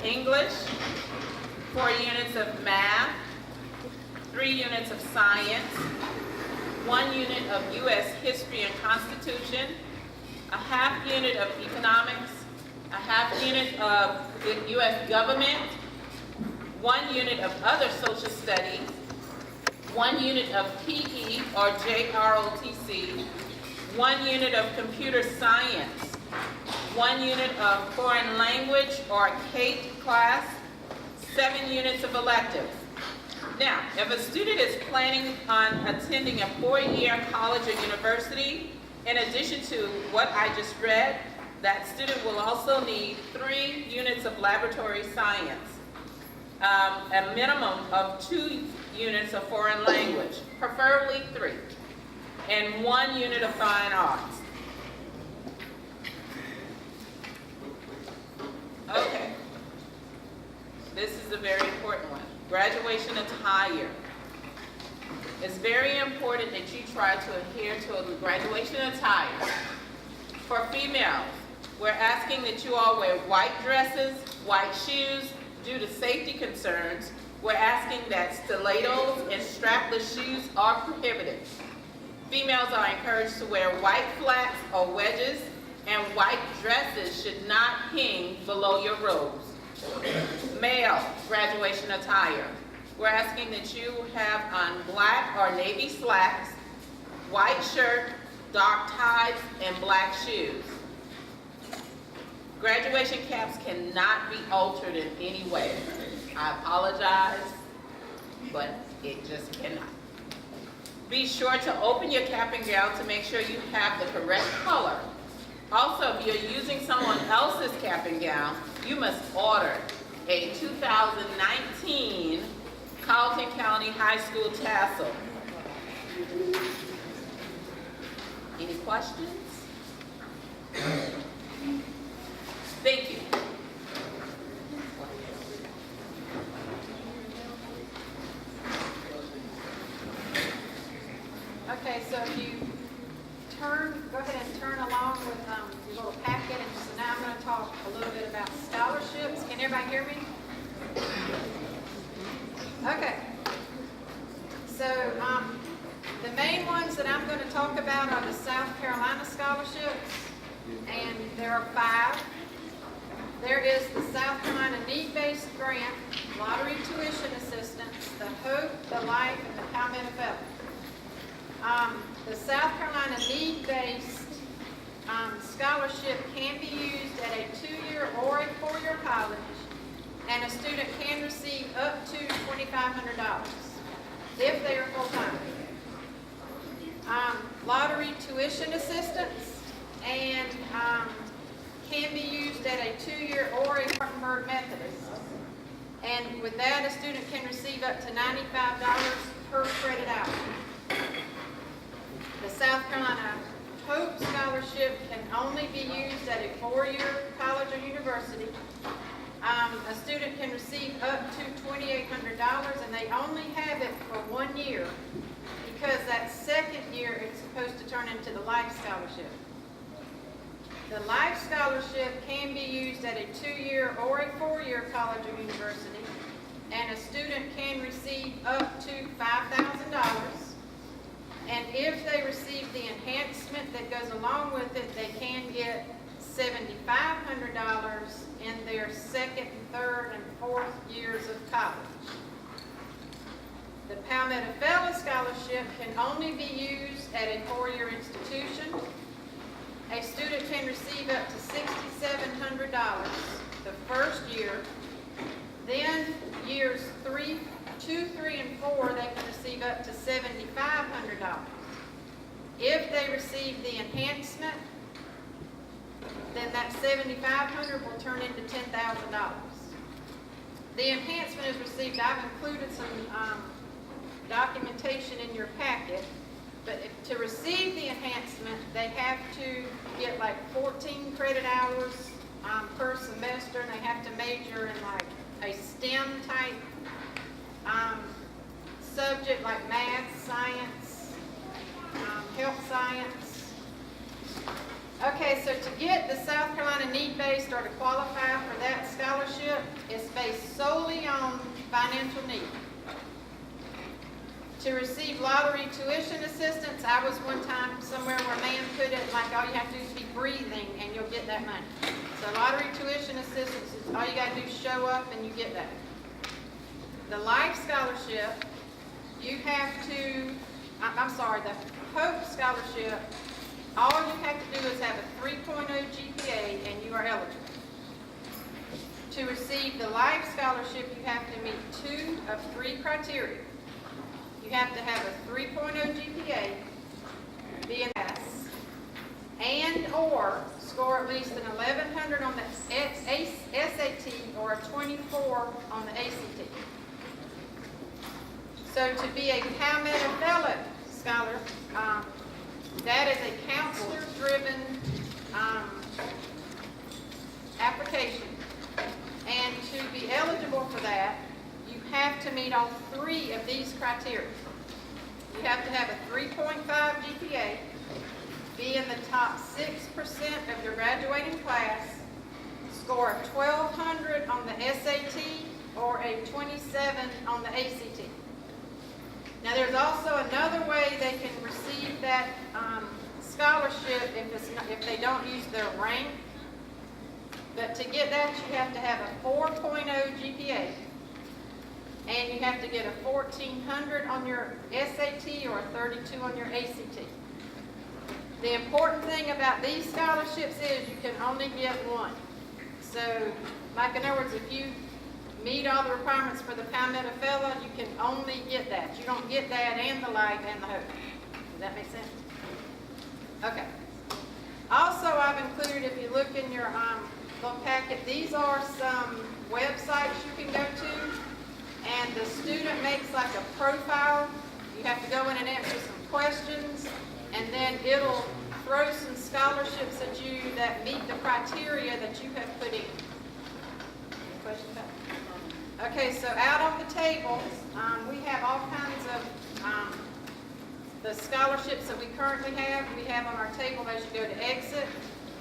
English, 4 units of math, 3 units of science, 1 unit of U.S. history and constitution, a half unit of economics, a half unit of the U.S. government, 1 unit of other social studies, 1 unit of PE or JROTC, 1 unit of computer science, 1 unit of foreign language or CATE class, 7 units of electives. Now, if a student is planning on attending a 4-year college or university, in addition to what I just read, that student will also need 3 units of laboratory science, a minimum of 2 units of foreign language, preferably 3, and 1 unit of fine arts. Okay, this is a very important one. Graduation attire. It's very important that you try to adhere to a graduation attire. For females, we're asking that you all wear white dresses, white shoes. Due to safety concerns, we're asking that stilettos and strapless shoes are prohibited. Females are encouraged to wear white flats or wedges, and white dresses should not hang below your robes. Male graduation attire. We're asking that you have on black or navy slacks, white shirt, dark ties, and black shoes. Graduation caps cannot be altered in any way. I apologize, but it just cannot. Be sure to open your cap and gown to make sure you have the correct color. Also, if you're using someone else's cap and gown, you must order a 2019 Colleton County High School tassel. Any questions? Thank you. Okay, so if you go ahead and turn along with your little packet, and so now I'm going to talk a little bit about scholarships. Can everybody hear me? Okay. So the main ones that I'm going to talk about are the South Carolina scholarships, and there are 5. There is the South Carolina Need-Based Grant, Lottery Tuition Assistance, the Hope, the Life, and the Palmetto Fellow. The South Carolina Need-Based scholarship can be used at a 2-year or a 4-year college, and a student can receive up to $2,500 if they are full-time. Lottery Tuition Assistance and can be used at a 2-year or a Spartanburg Methodist. And with that, a student can receive up to $95 per credit hour. The South Carolina Hope Scholarship can only be used at a 4-year college or university. A student can receive up to $2,800, and they only have it for 1 year because that 2nd year it's supposed to turn into the Life Scholarship. The Life Scholarship can be used at a 2-year or a 4-year college or university, and a student can receive up to $5,000. And if they receive the enhancement that goes along with it, they can get $7,500 in their 2nd, 3rd, and 4th years of college. The Palmetto Fellow Scholarship can only be used at a 4-year institution. A student can receive up to $6,700 the first year. Then years 2, 3, and 4, they can receive up to $7,500. If they receive the enhancement, then that $7,500 will turn into $10,000. The enhancement is received. I've included some documentation in your packet, but to receive the enhancement, they have to get like 14 credit hours per semester, and they have to major in like a STEM type subject like math, science, health science, Okay, so to get the South Carolina need-based or to qualify for that scholarship, it's based solely on financial need. To receive lottery tuition assistance, I was one time somewhere where a man put it like all you have to do is be breathing and you'll get that money. So lottery tuition assistance, is all you got to do is show up and you get that. The life scholarship, you have to, the Hope scholarship, all you have to do is have a 3.0 GPA and you are eligible. To receive the life scholarship, you have to meet 2 of 3 criteria. You have to have a 3.0 GPA, be an S, and or score at least an 1100 on the SAT or a 24 on the ACT. So to be a Palmetto Fellow Scholar, that is a counselor-driven application. And to be eligible for that, you have to meet all 3 of these criteria. You have to have a 3.5 GPA, be in the top 6% of your graduating class, score a 1200 on the SAT or a 27 on the ACT. Now there's also another way they can receive that scholarship if they don't use their rank. But to get that, you have to have a 4.0 GPA. And you have to get a 1400 on your SAT or a 32 on your ACT. The important thing about these scholarships is you can only get one. So, like in other words, if you meet all the requirements for the Palmetto Fellow, you can only get that. You don't get that and the life and the hope. Does that make sense? Okay. Also, I've included, if you look in your little packet, these are some websites you can go to. And the student makes like a profile. You have to go in and answer some questions, and then it'll throw some scholarships at you that meet the criteria that you have put in. Any questions about that? Okay, so out on the table, we have all kinds of the scholarships that we currently have. We have on our table as you go to exit,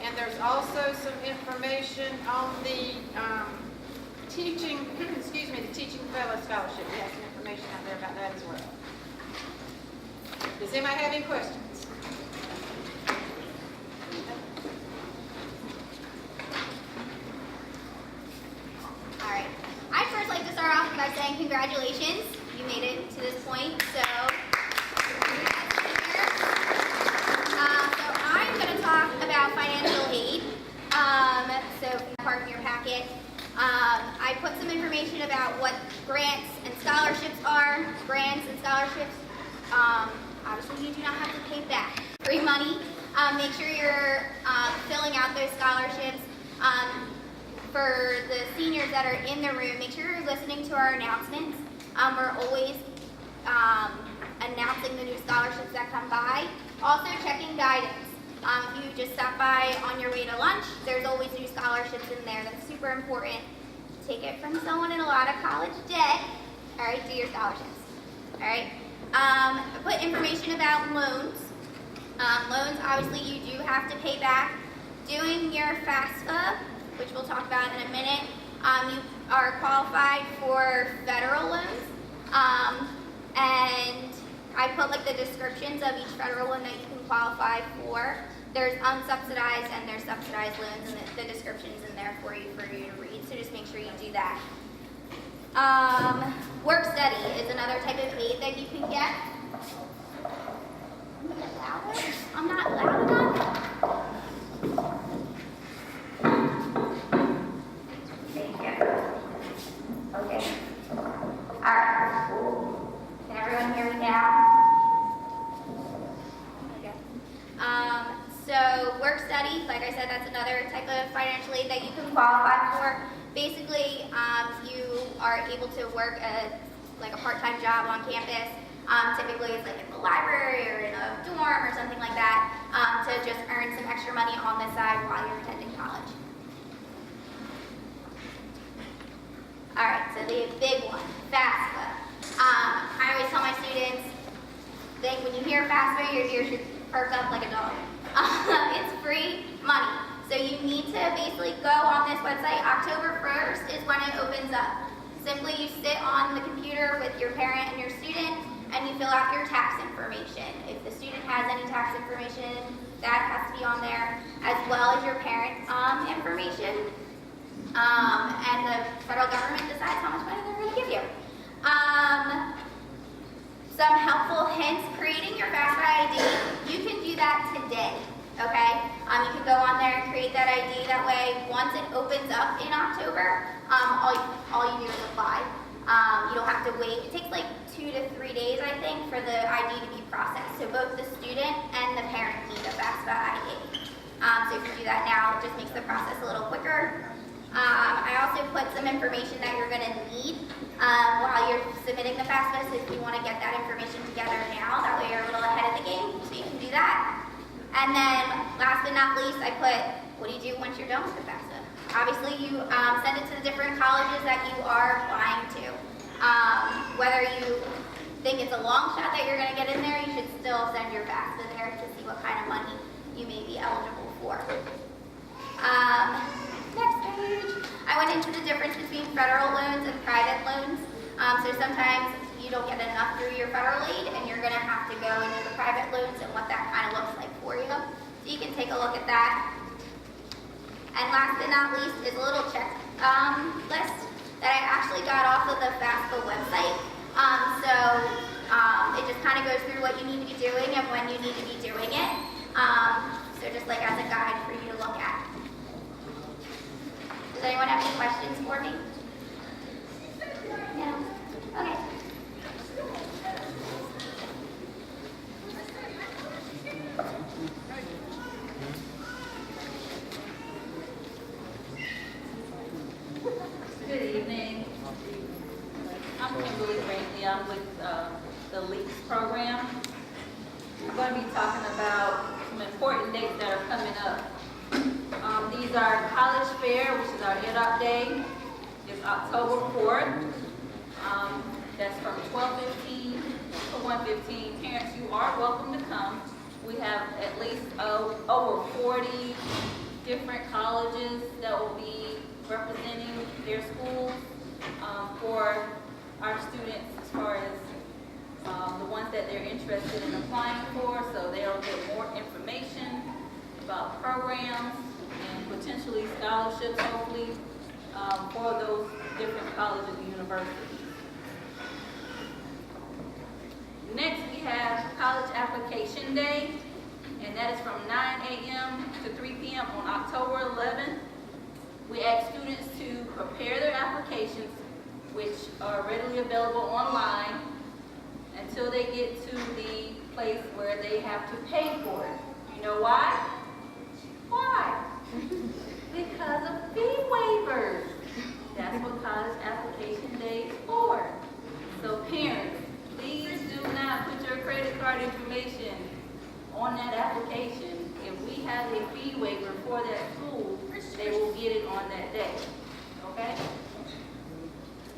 and there's also some information on the teaching, the Teaching Fellow Scholarship. We have some information out there about that as well. Does anybody have any questions? All right. I'd first like to start off by saying congratulations. You made it to this point, so I'm going to talk about financial aid. So from the part of your packet, I put some information about what grants and scholarships are. Grants and scholarships, obviously you do not have to pay back free money. Make sure you're filling out those scholarships. For the seniors that are in the room, make sure you're listening to our announcements. We're always announcing the new scholarships that come by. Also checking guidance. If you just stop by on your way to lunch, there's always new scholarships in there. That's super important. Take it from someone in a lot of college debt. All right, do your scholarships. All right. I put information about loans. Loans, obviously, you do have to pay back. Doing your FAFSA, which we'll talk about in a minute, you are qualified for federal loans. And I put like the descriptions of each federal loan that you can qualify for. There's unsubsidized and there's subsidized loans, and the description's in there for you to read, so just make sure you do that. Work study is another type of aid that you can get. I'm not loud enough. Thank you. Okay. Alright. Can everyone hear me now? Okay. So work study, like I said, that's another type of financial aid that you can qualify for. Basically, you are able to work like a part-time job on campus. Typically, it's like in the library or in a dorm or something like that, to just earn some extra money on the side while you're attending college. All right, so the big one, FAFSA. I always tell my students, when you hear FAFSA, your ears should perk up like a dog. It's free money. So you need to basically go on this website. October 1st is when it opens up. Simply you sit on the computer with your parent and your student and you fill out your tax information. If the student has any tax information, that has to be on there, as well as your parent information. And the federal government decides how much money they're going to give you. Some helpful hints: creating your FAFSA ID. You can do that today, okay? You can go on there and create that ID. That way, once it opens up in October, all you do is apply. You don't have to wait. It takes like 2 to 3 days, I think, for the ID to be processed. So both the student and the parent need a FAFSA ID. So if you do that now, it just makes the process a little quicker. I also put some information that you're going to need while you're submitting the FAFSA. So if you want to get that information together now, that way you're a little ahead of the game, so you can do that. And then last but not least, I put, what do you do once you're done with the FAFSA? Obviously, you send it to the different colleges that you are applying to. Whether you think it's a long shot that you're going to get in there, you should still send your FAFSA there to see what kind of money you may be eligible for. Next page. I went into the difference between federal loans and private loans. So sometimes you don't get enough through your federal aid and you're going to have to go into the private loans and what that kind of looks like for you. So you can take a look at that. And last but not least is a little check list that I actually got off of the FAFSA website. It just kind of goes through what you need to be doing and when you need to be doing it. So just like as a guide for you to look at. Does anyone have any questions for me? No? Okay. Good evening. I'm Kimberly Brinkley. I'm with the LEAPS program. We're going to be talking about some important dates that are coming up. These are College Fair, which is our EdUp Day. It's October 4th. That's from 12:15 to 1:15. Parents, you are welcome to come. We have at least over 40 different colleges that will be representing their schools for our students as far as the ones that they're interested in applying for, so they'll get more information about programs and potentially scholarships, hopefully, for those different colleges and universities. Next, we have College Application Day, and that is from 9 a.m. to 3 p.m. on October 11th. We ask students to prepare their applications, which are readily available online, until they get to the place where they have to pay for it. You know why? Why? Because of fee waivers. That's what College Application Day is for. So parents, please do not put your credit card information on that application. If we have a fee waiver for that school, they will get it on that day. Okay?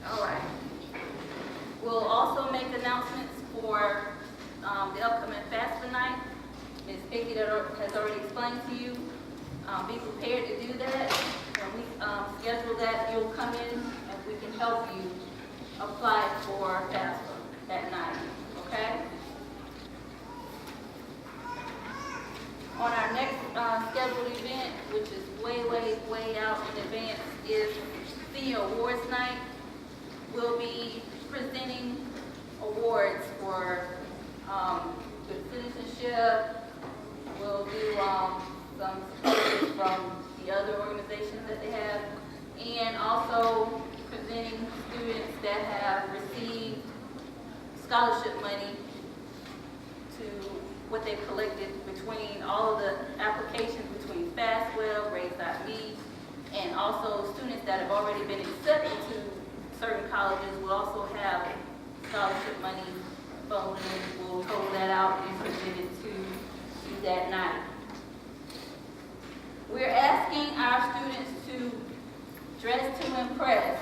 All right. We'll also make announcements for the upcoming FAFSA night. Ms. Pickett has already explained to you. Be prepared to do that. When we schedule that, you'll come in and we can help you apply for FAFSA that night. Okay? On our next scheduled event, which is way out in advance, is Senior Awards Night. We'll be presenting awards for good citizenship. We'll do some speeches from the other organizations that they have, and also presenting students that have received scholarship money to what they've collected between all of the applications between FAFSA, Raise.me, and also students that have already been accepted to certain colleges will also have scholarship money bonus. We'll total that out and present it to you that night. We're asking our students to dress to impress.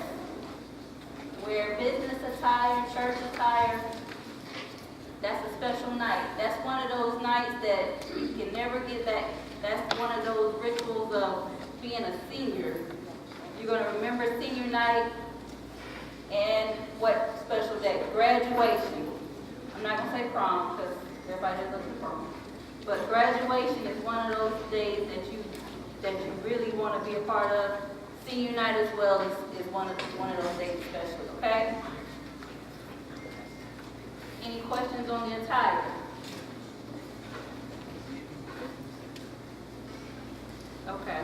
Wear business attire, church attire. That's a special night. That's one of those nights that you can never get back That's one of those rituals of being a senior. You're gonna remember senior night and what special day? Graduation. I'm not gonna say prom because everybody does look at prom. But graduation is one of those days that you really want to be a part of. Senior night as well is one of those days special, okay? Any questions on the attire? Okay.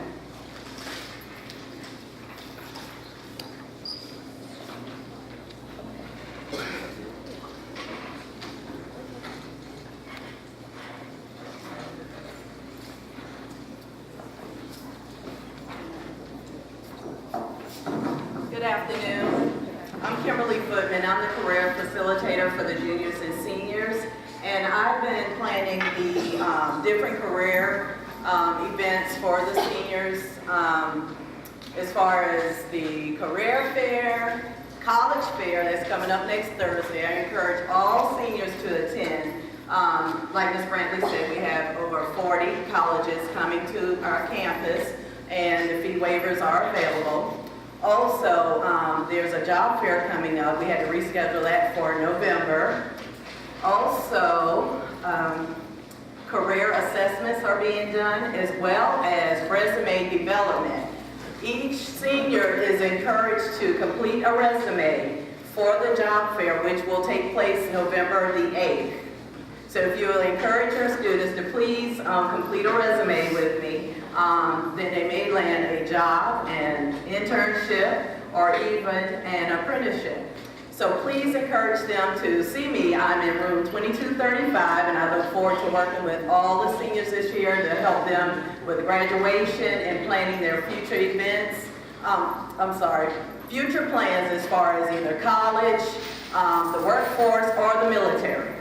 Good afternoon. I'm Kimberly Footman. I'm the career facilitator for the juniors and seniors. And I've been planning the different career events for the seniors as far as the career fair, college fair that's coming up next Thursday. I encourage all seniors to attend. Like Ms. Brantley said, we have over 40 colleges coming to our campus and the fee waivers are available. Also, there's a job fair coming up. We had to reschedule that for November. Also, career assessments are being done as well as resume development. Each senior is encouraged to complete a resume for the job fair, which will take place November the 8th. So if you will encourage your students to please complete a resume with me, then they may land a job, an internship, or even an apprenticeship. So please encourage them to see me. I'm in room 2235, and I look forward to working with all the seniors this year to help them with graduation and planning their future events. Future plans as far as either college, the workforce, or the military.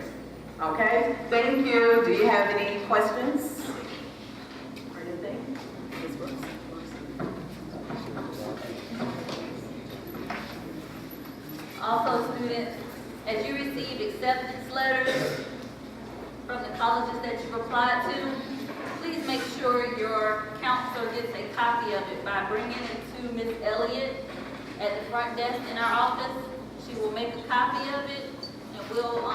Okay, thank you. Do you have any questions? Or anything? Ms. Brooks? Also, students, as you receive acceptance letters from the colleges that you've applied to, please make sure your counselor gets a copy of it by bringing it to Ms. Elliott at the front desk in our office. She will make a copy of it, and we'll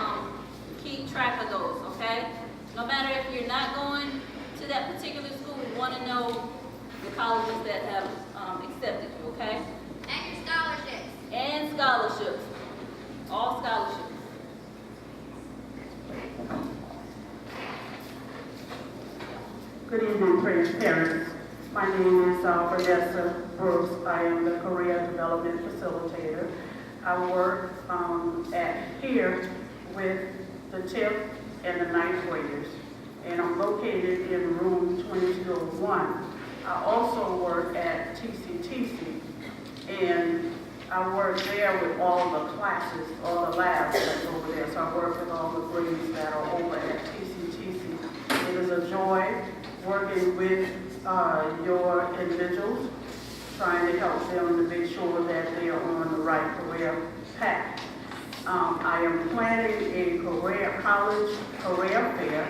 keep track of those, okay? No matter if you're not going to that particular school, we want to know the colleges that have accepted you, okay? And your scholarships. And scholarships, all scholarships. Good evening, praise parents. My name is Vanessa Brooks. I am the Career Development Facilitator. I work here with the 10th and the 9th graders, and I'm located in room 2201. I also work at TCTC, and I work there with all the classes, all the labs that's over there. So I work with all the grades that are over at TCTC. It is a joy working with your individuals, trying to help them to make sure that they are on the right career path. I am planning a college career fair